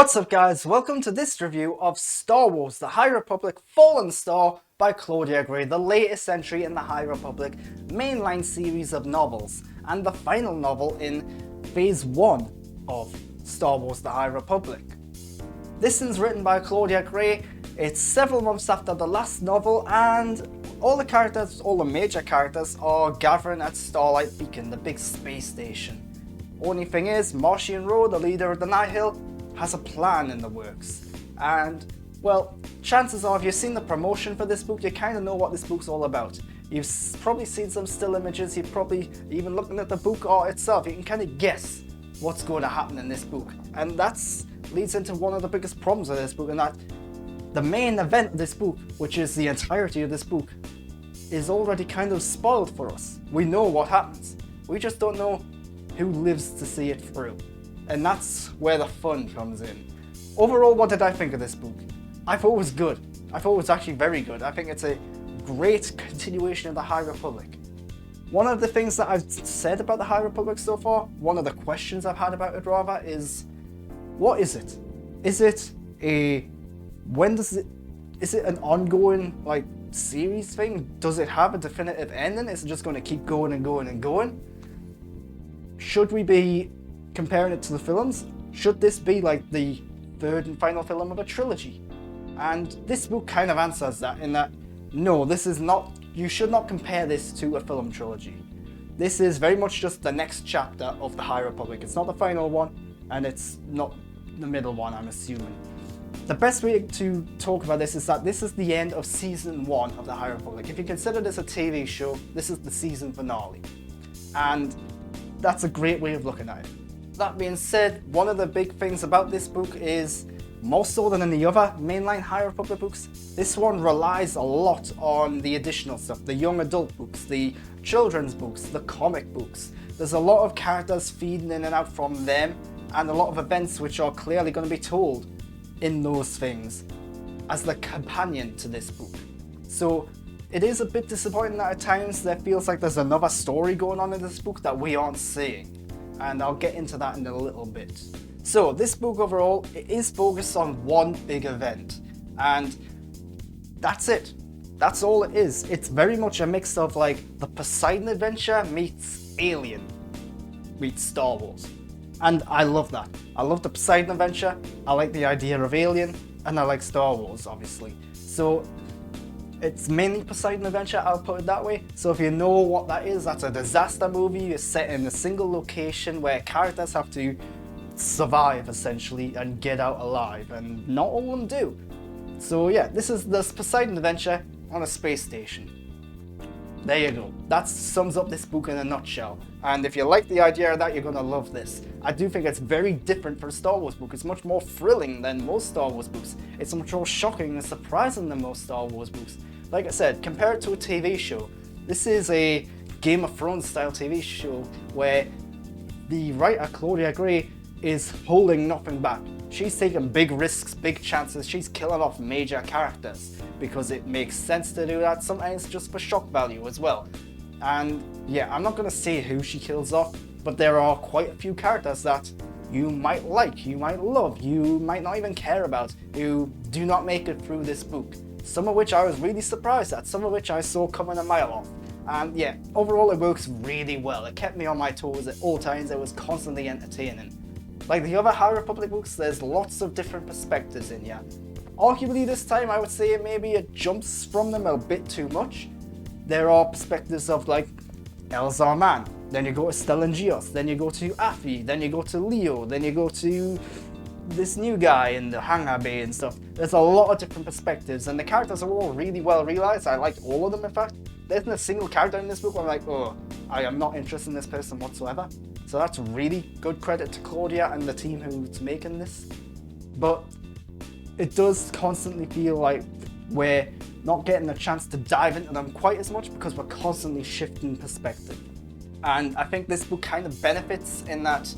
What's up guys, welcome to this review of Star Wars The High Republic Fallen Star by Claudia, the latest entry in the High Republic mainline series of novels, and the final novel in Phase 1 of Star Wars The High Republic. This one's written by Claudia Gray, it's several months after the last novel, and all the major characters are gathering at Starlight Beacon, the big space station. Only thing is, Martian Ro, the leader of the Nihil, has a plan in the works, and well, chances are if you've seen the promotion for this book, you kind of know what this book's all about. You've probably seen some still images, you've probably even looking at the book art itself, you can kind of guess what's going to happen in this book, and that leads into one of the biggest problems of this book, and that the main event of this book, which is the entirety of this book, is already kind of spoiled for us. We know what happens, we just don't know who lives to see it through. And that's where the fun comes in. Overall, what did I think of this book? I thought it was good. I thought it was actually very good. I think it's a great continuation of the High Republic. One of the things that I've said about the High Republic so far, one of the questions I've had about it rather, is what is it? Is it is it an ongoing like series thing? Does it have a definitive ending? Is it just going to keep going and going and going? Should we be comparing it to the films? Should this be like the third and final film of a trilogy? And this book kind of answers that in that, no, this is not, you should not compare this to a film trilogy. This is very much just the next chapter of the High Republic. It's not the final one, and it's not the middle one, I'm assuming. The best way to talk about this is that this is the end of season 1 of the High Republic. If you consider this a TV show, this is the season finale. And that's a great way of looking at it. That being said, one of the big things about this book is, more so than in the other mainline High Republic books, this one relies a lot on the additional stuff, the young adult books, the children's books, the comic books. There's a lot of characters feeding in and out from them, and a lot of events which are clearly going to be told in those things as the companion to this book. So it is a bit disappointing that at times there feels like there's another story going on in this book that we aren't seeing. And I'll get into that in a little bit. So this book overall, it is focused on one big event, and that's it. That's all it is. It's very much a mix of like the Poseidon adventure meets Alien meets Star Wars. And I love that. I love the Poseidon adventure, I like the idea of Alien, and I like Star Wars obviously. So it's mainly Poseidon Adventure, I'll put it that way. So if you know what that is, that's a disaster movie. It's set in a single location where characters have to survive essentially and get out alive, and not all of them do. So yeah, this is the Poseidon Adventure on a space station. There you go. That sums up this book in a nutshell. And if you like the idea of that, you're gonna love this. I do think it's very different for a Star Wars book. It's much more thrilling than most Star Wars books. It's much more shocking and surprising than most Star Wars books. Like I said, compare it to a TV show. This is a Game of Thrones style TV show where the writer Claudia Gray is holding nothing back. She's taking big risks, big chances, she's killing off major characters because it makes sense to do that, sometimes just for shock value as well. And yeah, I'm not going to say who she kills off, but there are quite a few characters that you might like, you might love, you might not even care about, who do not make it through this book. Some of which I was really surprised at, some of which I saw coming a mile off. And yeah, overall it works really well. It kept me on my toes at all times, it was constantly entertaining. Like the other High Republic books, there's lots of different perspectives in here. Arguably this time I would say maybe it jumps from them a bit too much. There are perspectives of like Elzar Mann, then you go to Stellan Gios, then you go to Afi, then you go to Leo, then you go to this new guy in the hangar bay and stuff. There's a lot of different perspectives, and the characters are all really well realized. I liked all of them, in fact. There isn't a single character in this book where I'm like, oh, I am not interested in this person whatsoever. So that's really good credit to Claudia and the team who's making this. But it does constantly feel like we're not getting a chance to dive into them quite as much because we're constantly shifting perspective. And I think this book kind of benefits in that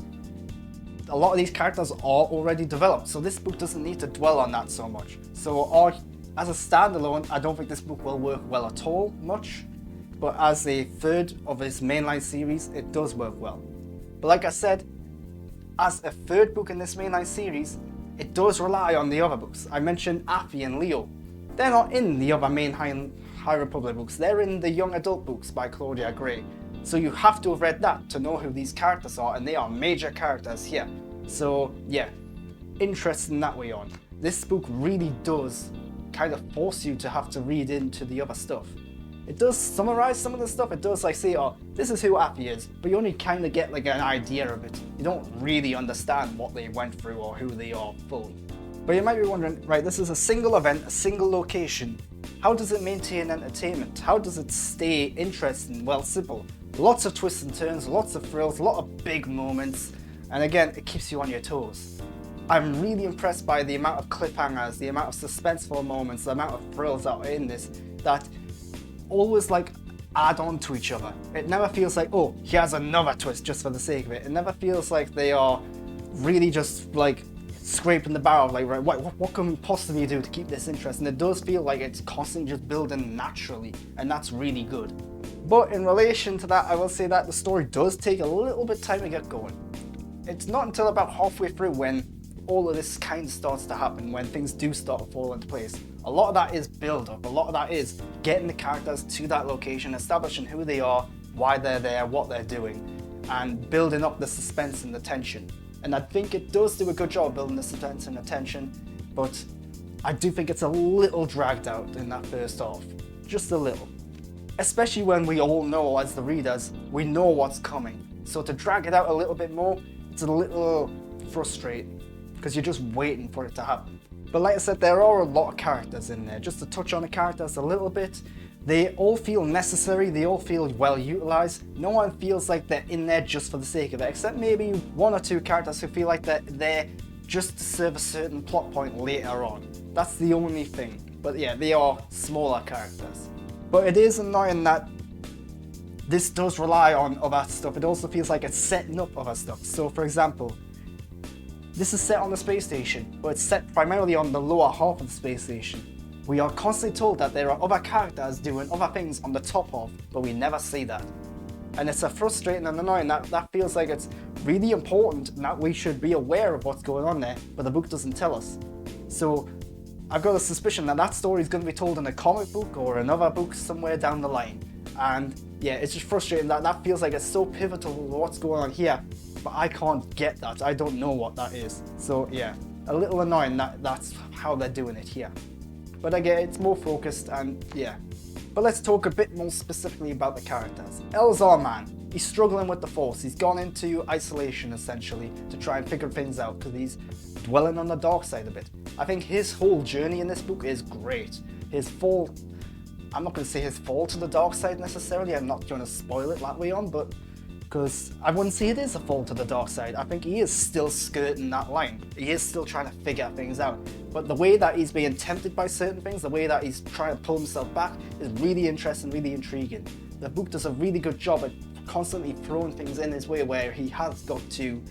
a lot of these characters are already developed, so this book doesn't need to dwell on that so much. So as a standalone, I don't think this book will work well at all much, but as a third of its mainline series, it does work well. But like I said, as a third book in this mainline series, it does rely on the other books. I mentioned Affy and Leo. They're not in the other main High Republic books. They're in the young adult books by Claudia Gray. So you have to have read that to know who these characters are, and they are major characters here. So yeah, interesting that way on. This book really does kind of force you to have to read into the other stuff. It does summarize some of the stuff. It does like say, oh, this is who Affy is, but you only kind of get like an idea of it. You don't really understand what they went through or who they are fully. But you might be wondering, right, this is a single event, a single location. How does it maintain entertainment? How does it stay interesting? Well, simple. Lots of twists and turns, lots of thrills, a lot of big moments, and again, it keeps you on your toes. I'm really impressed by the amount of cliffhangers, the amount of suspenseful moments, the amount of thrills that are in this that always like add on to each other. It never feels like, oh, here's another twist just for the sake of it. It never feels like they are really just like scraping the barrel, like, right, what can we possibly do to keep this interesting? It does feel like it's constantly just building naturally, and that's really good. But in relation to that, I will say that the story does take a little bit of time to get going. It's not until about halfway through when all of this kind of starts to happen, when things do start to fall into place. A lot of that is build up, a lot of that is getting the characters to that location, establishing who they are, why they're there, what they're doing, and building up the suspense and the tension. And I think it does do a good job building the suspense and the tension, but I do think it's a little dragged out in that first half. Just a little. Especially when we all know, as the readers, we know what's coming. So to drag it out a little bit more, it's a little frustrating, because you're just waiting for it to happen. But like I said, there are a lot of characters in there. Just to touch on the characters a little bit, they all feel necessary, they all feel well utilized. No one feels like they're in there just for the sake of it, except maybe one or two characters who feel like they're there just to serve a certain plot point later on. That's the only thing. But yeah, they are smaller characters. But it is annoying that this does rely on other stuff. It also feels like it's setting up other stuff. So for example, this is set on the space station, but it's set primarily on the lower half of the space station. We are constantly told that there are other characters doing other things on the top half, but we never see that. And it's a frustrating and annoying that feels like it's really important and that we should be aware of what's going on there, but the book doesn't tell us. So I've got a suspicion that that story is going to be told in a comic book or another book somewhere down the line. And yeah, it's just frustrating that feels like it's so pivotal to what's going on here, but I can't get that. I don't know what that is. So yeah, a little annoying that that's how they're doing it here. But again, it's more focused and yeah. But let's talk a bit more specifically about the characters. Elzar Man, he's struggling with the Force. He's gone into isolation essentially to try and figure things out because he's dwelling on the dark side a bit. I think his whole journey in this book is great. His fall, I'm not going to say his fall to the dark side necessarily, I'm not going to spoil it that way on, but because I wouldn't say it is a fall to the dark side. I think he is still skirting that line. He is still trying to figure things out. But the way that he's being tempted by certain things, the way that he's trying to pull himself back is really interesting, really intriguing. The book does a really good job at constantly throwing things in his way where he has got to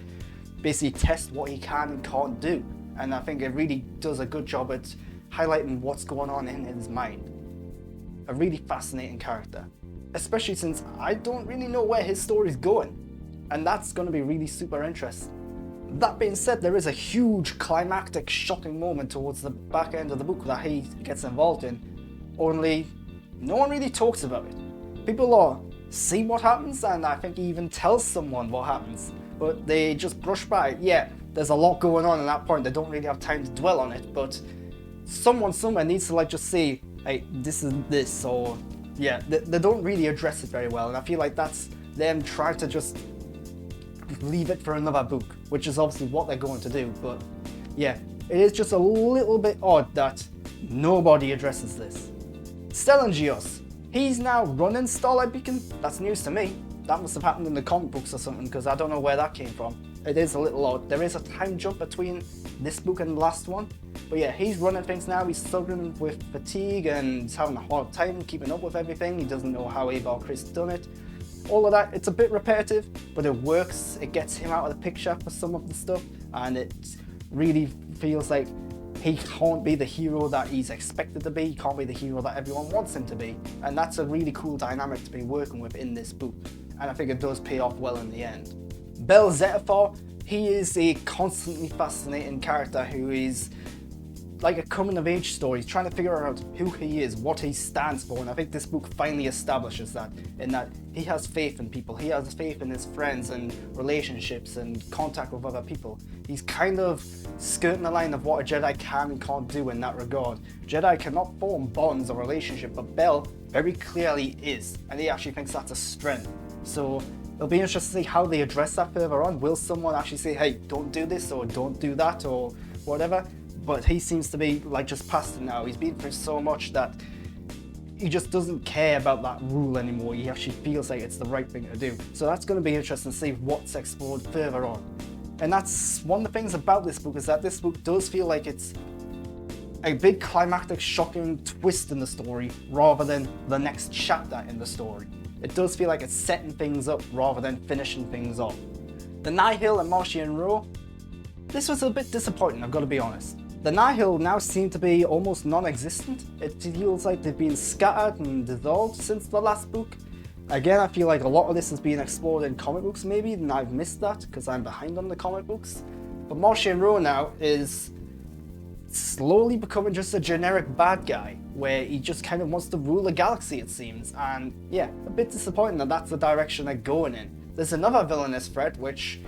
basically test what he can and can't do. And I think it really does a good job at highlighting what's going on in his mind. A really fascinating character. Especially since I don't really know where his story's going. And that's going to be really super interesting. That being said, there is a huge climactic shocking moment towards the back end of the book that he gets involved in, only no one really talks about it. People are see what happens, and I think he even tells someone what happens, but they just brush by it. Yeah, there's a lot going on at that point, they don't really have time to dwell on it, but someone somewhere needs to like just say, hey, this is this, or yeah, they don't really address it very well, and I feel like that's them trying to just leave it for another book, which is obviously what they're going to do, but yeah, it is just a little bit odd that nobody addresses this. Stellangios, he's now running Starlight Beacon. That's news to me. That must have happened in the comic books or something, because I don't know where that came from. It is a little odd. There is a time jump between this book and the last one, but yeah, he's running things now. He's struggling with fatigue and he's having a hard time keeping up with everything. He doesn't know how Avar Kriss done it. All of that, it's a bit repetitive, but it works. It gets him out of the picture for some of the stuff, and it really feels like he can't be the hero that he's expected to be. He can't be the hero that everyone wants him to be, and that's a really cool dynamic to be working with in this book, and I think it does pay off well in the end. Bel Zettifar, he is a constantly fascinating character who is like a coming of age story. He's trying to figure out who he is, what he stands for, and I think this book finally establishes that, in that he has faith in people, he has faith in his friends and relationships and contact with other people. He's kind of skirting the line of what a Jedi can and can't do in that regard. Jedi cannot form bonds or relationship, but Bell very clearly is, and he actually thinks that's a strength. So it'll be interesting to see how they address that further on. Will someone actually say, hey, don't do this or don't do that or whatever? But he seems to be like just past it now. He's been through so much that he just doesn't care about that rule anymore. He actually feels like it's the right thing to do. So that's going to be interesting to see what's explored further on. And that's one of the things about this book, is that this book does feel like it's a big climactic, shocking twist in the story rather than the next chapter in the story. It does feel like it's setting things up rather than finishing things off. The Nihil and Martian Row, this was a bit disappointing, I've got to be honest. The Nihil now seem to be almost non-existent. It feels like they've been scattered and dissolved since the last book. Again, I feel like a lot of this is being explored in comic books maybe, and I've missed that because I'm behind on the comic books. But Martian Row now is slowly becoming just a generic bad guy, where he just kind of wants to rule the galaxy, it seems. And yeah, a bit disappointing that that's the direction they're going in. There's another villainous threat, which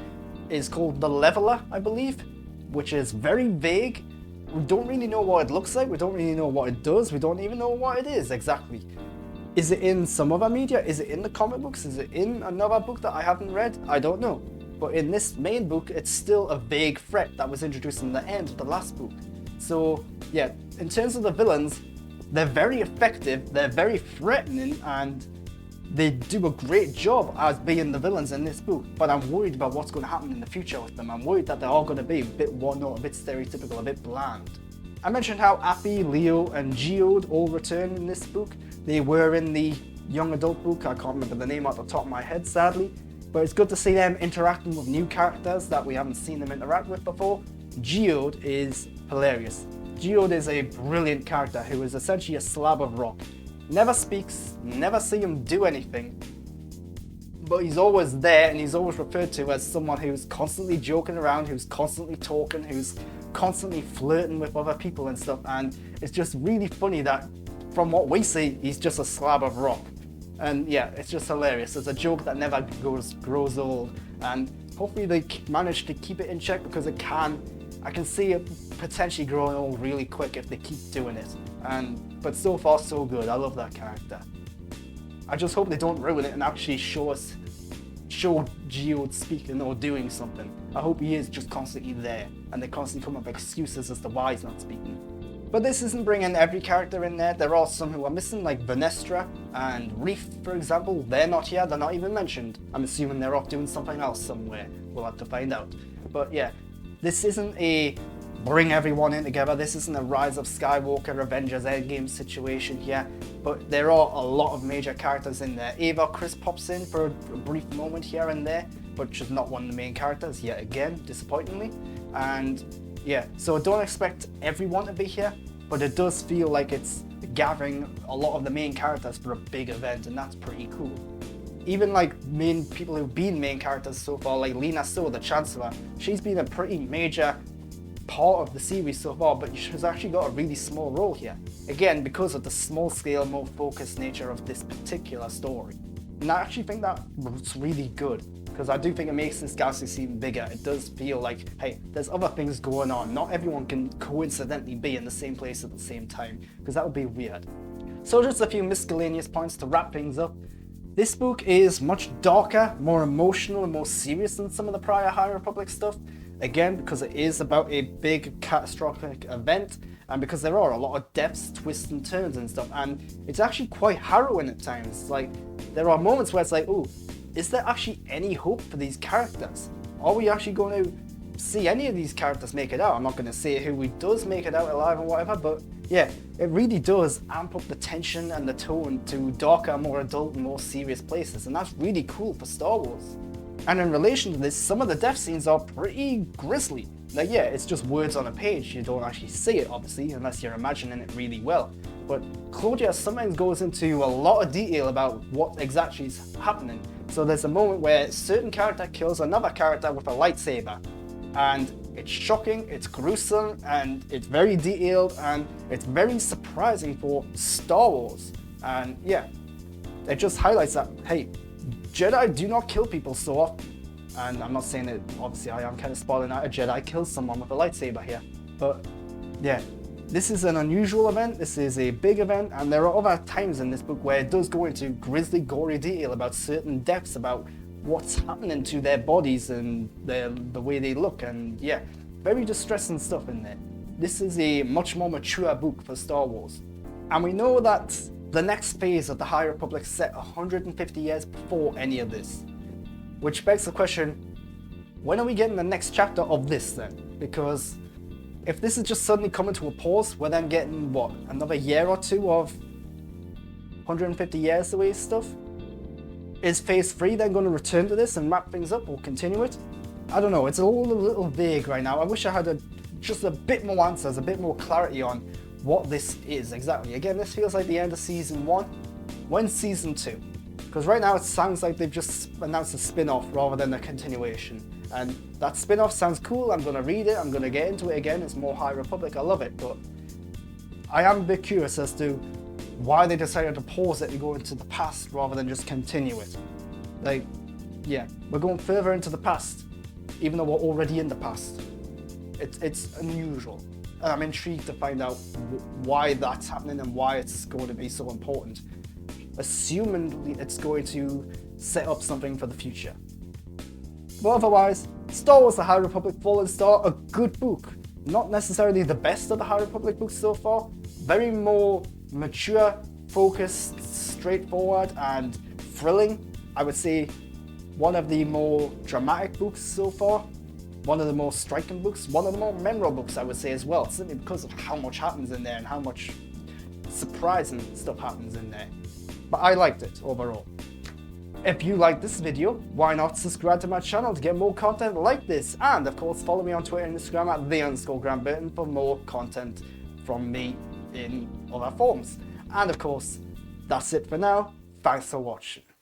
is called the Leveler, I believe, which is very vague. We don't really know what it looks like, we don't really know what it does, we don't even know what it is exactly. Is it in some other media? Is it in the comic books? Is it in another book that I haven't read? I don't know. But in this main book, it's still a vague threat that was introduced in the end of the last book. So yeah, in terms of the villains, they're very effective, they're very threatening, and they do a great job as being the villains in this book, but I'm worried about what's going to happen in the future with them. I'm worried that they're all going to be a bit one-note, a bit stereotypical, a bit bland. I mentioned how Appy, Leo, and Geode all return in this book. They were in the young adult book, I can't remember the name off the top of my head sadly, but it's good to see them interacting with new characters that we haven't seen them interact with before. Geode is hilarious. Geode is a brilliant character who is essentially a slab of rock. Never speaks, never see him do anything, but he's always there, and he's always referred to as someone who's constantly joking around, who's constantly talking, who's constantly flirting with other people and stuff, and it's just really funny that from what we see, he's just a slab of rock. And yeah, it's just hilarious. It's a joke that never grows old, and hopefully they manage to keep it in check, because it can, I can see it potentially growing old really quick if they keep doing it. But so far so good. I love that character. I just hope they don't ruin it and actually show Geode speaking or doing something. I hope he is just constantly there, and they constantly come up with excuses as to why he's not speaking. But this isn't bringing every character in there. There are some who are missing, like Venestra and Reef, for example. They're not here, they're not even mentioned. I'm assuming they're off doing something else somewhere. We'll have to find out. But yeah, this isn't a bring everyone in together. This isn't a Rise of Skywalker, Avengers Endgame situation here, but there are a lot of major characters in there. Ava Chris pops in for a brief moment here and there, but she's not one of the main characters yet again, disappointingly. And yeah, so don't expect everyone to be here, but it does feel like it's gathering a lot of the main characters for a big event, and that's pretty cool. Even like main people who've been main characters so far, like Lena Sue, the Chancellor, she's been a pretty major part of the series so far, but she's actually got a really small role here. Again, because of the small scale, more focused nature of this particular story. And I actually think that's really good, because I do think it makes this galaxy seem bigger. It does feel like, hey, there's other things going on. Not everyone can coincidentally be in the same place at the same time, because that would be weird. So just a few miscellaneous points to wrap things up. This book is much darker, more emotional, and more serious than some of the prior High Republic stuff. Again, because it is about a big catastrophic event, and because there are a lot of depths, twists and turns and stuff, and it's actually quite harrowing at times. Like, there are moments where it's like, oh, is there actually any hope for these characters? Are we actually going to see any of these characters make it out? I'm not going to say who does make it out alive or whatever, but yeah, it really does amp up the tension and the tone to darker, more adult and more serious places, and that's really cool for Star Wars. And in relation to this, some of the death scenes are pretty grisly. Like, yeah, it's just words on a page, you don't actually see it obviously, unless you're imagining it really well. But Claudia sometimes goes into a lot of detail about what exactly is happening, So there's a moment where a certain character kills another character with a lightsaber. And it's shocking, it's gruesome, and it's very detailed, and it's very surprising for Star Wars. And yeah, it just highlights that, hey, Jedi do not kill people so often. And I'm not saying that, obviously I am kind of spoiling out a Jedi kills someone with a lightsaber here. But yeah, this is an unusual event, this is a big event, and there are other times in this book where it does go into grisly, gory detail about certain deaths, about what's happening to their bodies and the way they look, and yeah, very distressing stuff in there. This is a much more mature book for Star Wars. And we know that the next phase of the High Republic set 150 years before any of this. Which begs the question, when are we getting the next chapter of this then? Because if this is just suddenly coming to a pause, we're then getting, what, another year or two of 150 years away stuff? Is Phase 3 then going to return to this and wrap things up or continue it? I don't know, it's all a little vague right now. I wish I had just a bit more answers, a bit more clarity on what this is exactly. Again, this feels like the end of Season 1. When's Season 2? Because right now it sounds like they've just announced a spin-off rather than a continuation. And that spin-off sounds cool, I'm going to read it, I'm going to get into it again, it's more High Republic, I love it, but I am a bit curious as to why they decided to pause it and go into the past rather than just continue it. Like, yeah, we're going further into the past, even though we're already in the past. It's unusual, and I'm intrigued to find out why that's happening and why it's going to be so important. Assuming it's going to set up something for the future. But otherwise, Star Wars The High Republic Fallen Star, a good book. Not necessarily the best of the High Republic books so far. Very more mature, focused, straightforward, and thrilling. I would say one of the more dramatic books so far. One of the more striking books. One of the more memorable books, I would say, as well. Simply because of how much happens in there and how much surprising stuff happens in there. But I liked it overall. If you liked this video, why not subscribe to my channel to get more content like this? And of course, follow me on Twitter and Instagram at @the_GrantBurton for more content from me in other forms. And of course, that's it for now. Thanks for watching.